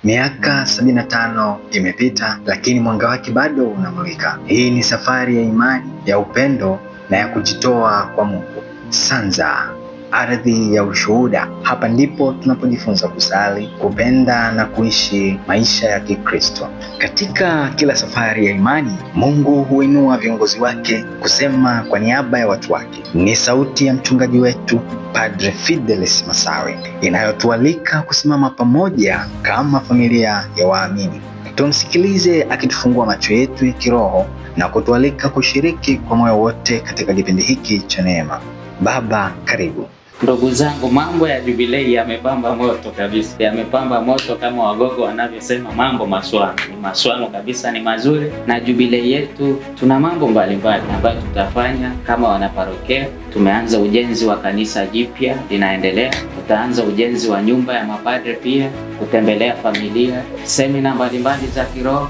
Miaka 75 imepita, lakini mwanga wake bado unamulika. Hii ni safari ya imani, ya upendo na ya kujitoa kwa Mungu. Sanza, ardhi ya ushuhuda. Hapa ndipo tunapojifunza kusali, kupenda na kuishi maisha ya Kikristo. Katika kila safari ya imani, Mungu huinua viongozi wake kusema kwa niaba ya watu wake. Ni sauti ya mchungaji wetu Padre Fidelis Masawe inayotualika kusimama pamoja kama familia ya waamini. Tumsikilize akitufungua macho yetu ya kiroho na kutualika kushiriki kwa moyo wote katika kipindi hiki cha neema. Baba, karibu. Ndugu zangu, mambo ya jubilei yamepamba moto kabisa. Yamepamba moto kama Wagogo wanavyosema, mambo maswano. Ni maswano kabisa, ni mazuri. Na jubilei yetu tuna mambo mbalimbali ambayo tutafanya kama wanaparokia. Tumeanza ujenzi wa kanisa jipya, linaendelea. Tutaanza ujenzi wa nyumba ya mapadre pia, kutembelea familia, semina mbalimbali za kiroho,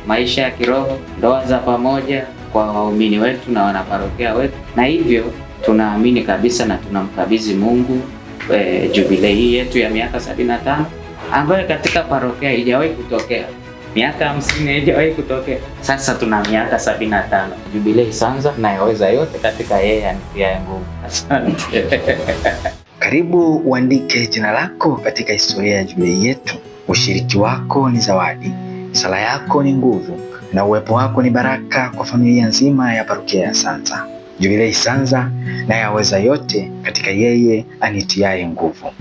maisha ya kiroho, ndoa za pamoja kwa waumini wetu na wanaparokia wetu. Na hivyo tunaamini kabisa na tunamkabidhi Mungu jubilei yetu ya miaka 75 ambayo katika parokia haijawahi kutokea. Miaka 50 haijawahi kutokea. Sasa tuna miaka 75. Jubilei Sanza na yaweza yote katika yeye anitiaye nguvu. Asante. Karibu uandike jina lako katika historia ya jubilei yetu. Ushiriki wako ni zawadi, sala yako ni nguvu, na uwepo wako ni baraka kwa familia nzima ya parokia ya Sanza. Jubilei Sanza na yaweza yote katika yeye anitiaye nguvu.